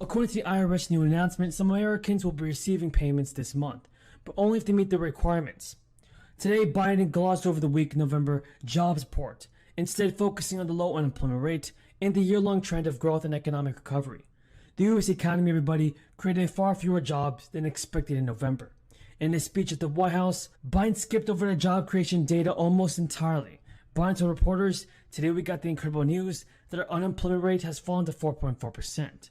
According to the IRS new announcement, some Americans will be receiving payments this month, but only if they meet the requirements. Today, Biden glossed over the weak November jobs report, instead focusing on the low unemployment rate and the year-long trend of growth and economic recovery. The U.S. economy, everybody, created far fewer jobs than expected in November. In his speech at the White House, Biden skipped over the job creation data almost entirely. Biden told reporters, "Today we got the incredible news that our unemployment rate has fallen to 4.4%.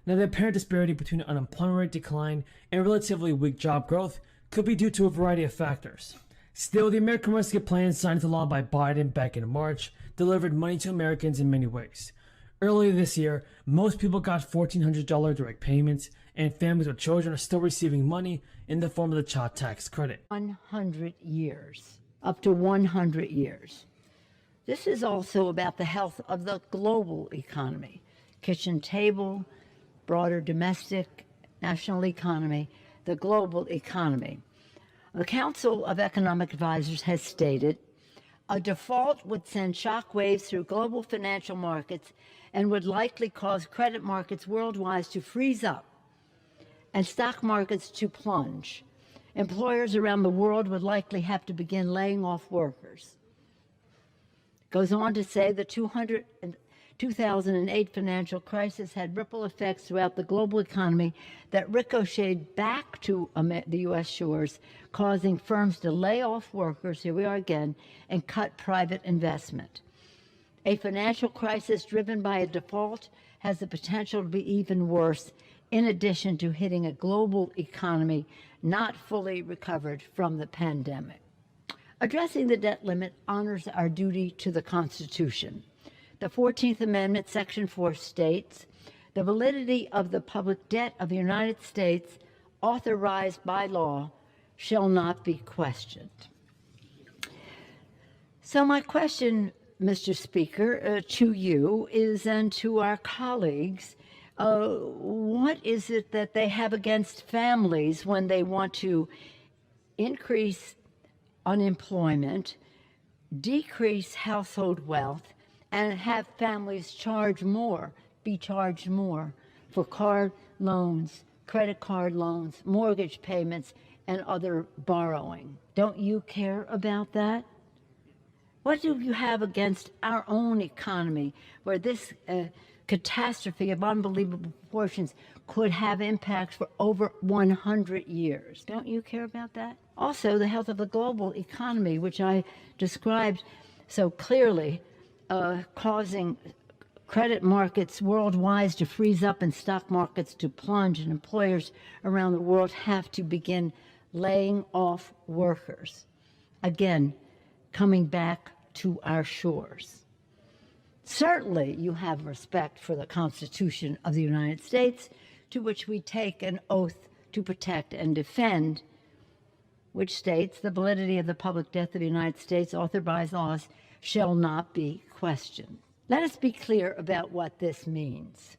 Now, the apparent disparity between unemployment rate decline and relatively weak job growth could be due to a variety of factors. Still, the American Rescue Plan signed into law by Biden back in March delivered money to Americans in many ways. Earlier this year, most people got $1,400 direct payments, and families with children are still receiving money in the form of the child tax credit. 100 years, up to 100 years. This is also about the health of the global economy, kitchen table, broader domestic, national economy, the global economy. The Council of Economic Advisors has stated a default would send shockwaves through global financial markets and would likely cause credit markets worldwide to freeze up and stock markets to plunge. Employers around the world would likely have to begin laying off workers. Goes on to say the 2008 financial crisis had ripple effects throughout the global economy that ricocheted back to the U.S. shores, causing firms to lay off workers, here we are again, and cut private investment. A financial crisis driven by a default has the potential to be even worse, in addition to hitting a global economy not fully recovered from the pandemic. Addressing the debt limit honors our duty to the Constitution. The 14th Amendment, Section 4 states, the validity of the public debt of the United States authorized by law shall not be questioned. So my question, Mr. Speaker, to you is, and to our colleagues, what is it that they have against families when they want to increase unemployment, decrease household wealth, and have families be charged more for car loans, credit card loans, mortgage payments, and other borrowing? Don't you care about that? What do you have against our own economy, where this catastrophe of unbelievable proportions could have impacts for over 100 years? Don't you care about that? Also, the health of the global economy, which I described so clearly, causing credit markets worldwide to freeze up and stock markets to plunge, and employers around the world have to begin laying off workers. Again, coming back to our shores. Certainly, you have respect for the Constitution of the United States, to which we take an oath to protect and defend, which states the validity of the public debt of the United States authorized laws shall not be questioned. Let us be clear about what this means.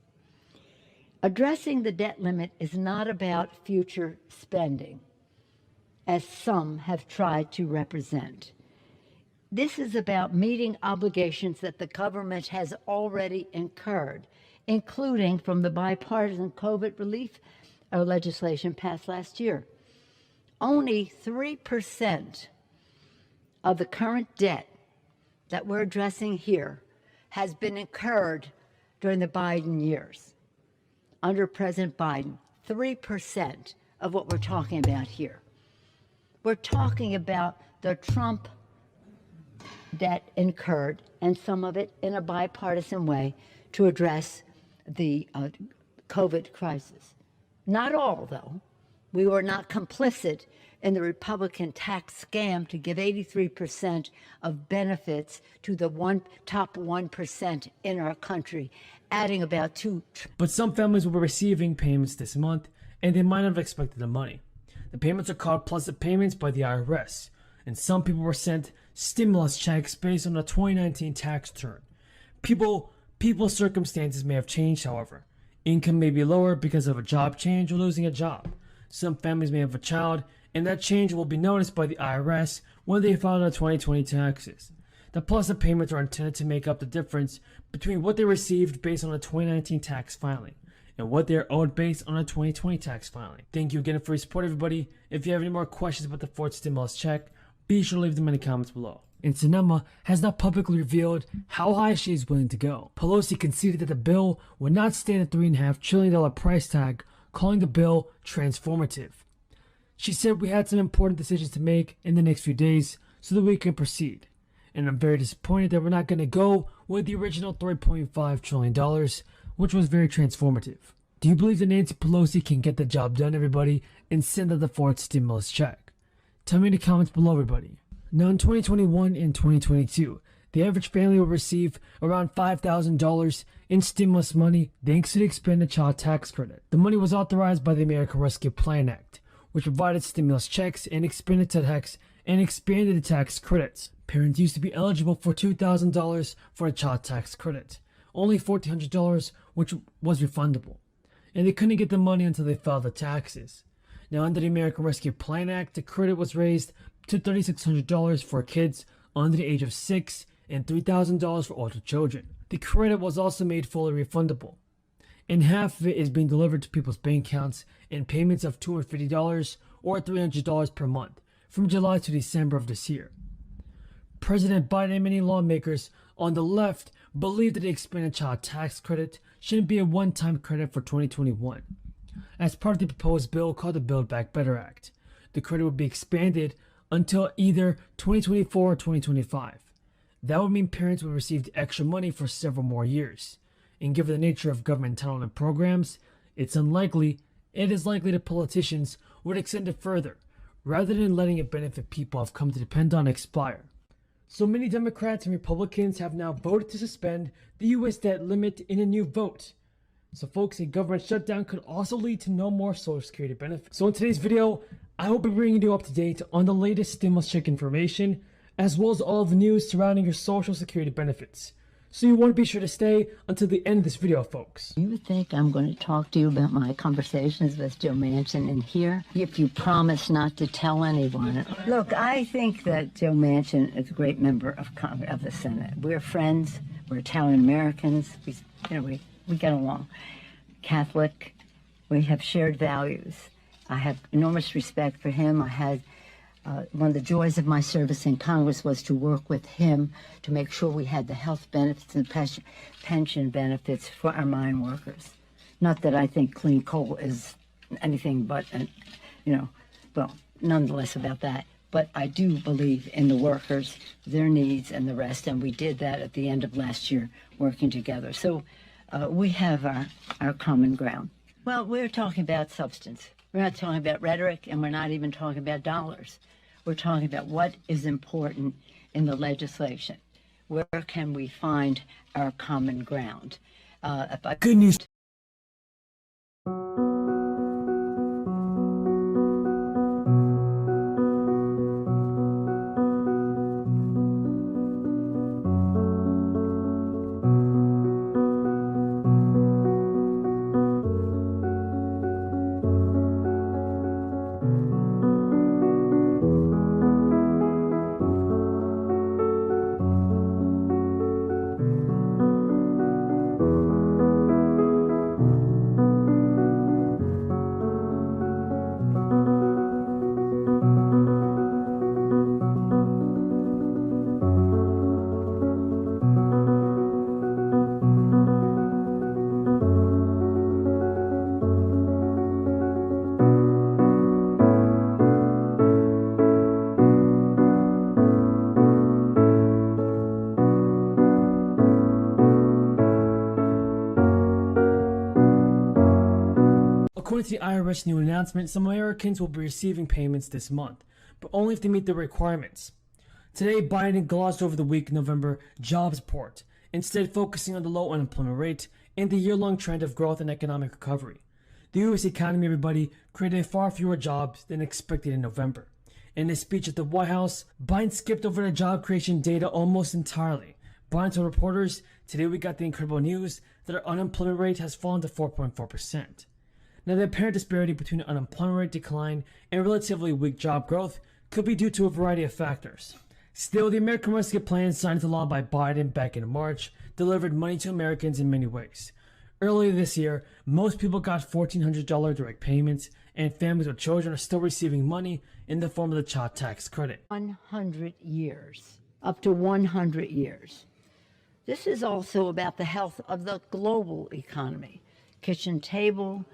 Addressing the debt limit is not about future spending, as some have tried to represent. This is about meeting obligations that the government has already incurred, including from the bipartisan COVID relief legislation passed last year. Only 3% of the current debt that we're addressing here has been incurred during the Biden years. Under President Biden, 3% of what we're talking about here. We're talking about the Trump debt incurred, and some of it in a bipartisan way, to address the COVID crisis. Not all, though. We were not complicit in the Republican tax scam to give 83% of benefits to the top 1% in our country, adding about But some families will be receiving payments this month, and they might not have expected the money. The payments are called plus-up payments by the IRS, and some people were sent stimulus checks based on the 2019 tax return. People's circumstances may have changed, however. Income may be lower because of a job change or losing a job. Some families may have a child, and that change will be noticed by the IRS when they file their 2020 taxes. The plus-up payments are intended to make up the difference between what they received based on the 2019 tax filing and what they are owed based on a 2020 tax filing. Thank you again for your support, everybody. If you have any more questions about the fourth stimulus check, be sure to leave them in the comments below. And Sinema has not publicly revealed how high she is willing to go. Pelosi conceded that the bill would not stand a $3.5 trillion price tag, calling the bill transformative. She said we had some important decisions to make in the next few days so that we can proceed. And I'm very disappointed that we're not going to go with the original $3.5 trillion, which was very transformative. Do you believe that Nancy Pelosi can get the job done, everybody, and send out the fourth stimulus check? Tell me in the comments below, everybody. Now in 2021 and 2022, the average family will receive around $5,000 in stimulus money thanks to the expanded child tax credit. The money was authorized by the American Rescue Plan Act, which provided stimulus checks and expanded the tax credits. Parents used to be eligible for $2,000 for a child tax credit, only $1,400, which was refundable, and they couldn't get the money until they filed the taxes. Now, under the American Rescue Plan Act, the credit was raised to $3,600 for kids under the age of 6 and $3,000 for older children. The credit was also made fully refundable, and half of it is being delivered to people's bank accounts in payments of $250 or $300 per month from July to December of this year. President Biden and many lawmakers on the left believe that the expanded child tax credit shouldn't be a one-time credit for 2021. As part of the proposed bill called the Build Back Better Act, the credit would be expanded until either 2024 or 2025. That would mean parents would receive the extra money for several more years. And given the nature of government entitlement programs, it is likely that politicians would extend it further, rather than letting it benefit people have come to depend on expire. So many Democrats and Republicans have now voted to suspend the U.S. debt limit in a new vote. So folks, a government shutdown could also lead to no more Social Security benefits. So in today's video, I will be bringing you up to date on the latest stimulus check information, as well as all of the news surrounding your Social Security benefits. So you want to be sure to stay until the end of this video, folks. You think I'm going to talk to you about my conversations with Joe Manchin in here if you promise not to tell anyone? Look, I think that Joe Manchin is a great member of the Senate. We're friends. We're Italian Americans. We get along. Catholic. We have shared values. I have enormous respect for him. I had one of the joys of my service in Congress was to work with him to make sure we had the health benefits and pension benefits for our mine workers. Not that I think clean coal is anything but, nonetheless about that. But I do believe in the workers, their needs, and the rest, and we did that at the end of last year, working together. So we have our common ground. Well, we're talking about substance. We're not talking about rhetoric, and we're not even talking about dollars. We're talking about what is important in the legislation. Where can we find our common ground? Good news. According to the IRS new announcement, some Americans will be receiving payments this month, but only if they meet the requirements. Today, Biden glossed over the weak November jobs report, instead focusing on the low unemployment rate and the year-long trend of growth and economic recovery. The U.S. economy, everybody, created far fewer jobs than expected in November. In his speech at the White House, Biden skipped over the job creation data almost entirely. Biden told reporters, "Today we got the incredible news that our unemployment rate has fallen to 4.4%. Now, the apparent disparity between the unemployment rate decline and relatively weak job growth could be due to a variety of factors. Still, the American Rescue Plan signed into law by Biden back in March delivered money to Americans in many ways. Earlier this year, most people got $1,400 direct payments, and families with children are still receiving money in the form of the child tax credit. 100 years, up to 100 years. This is also about the health of the global economy. Kitchen table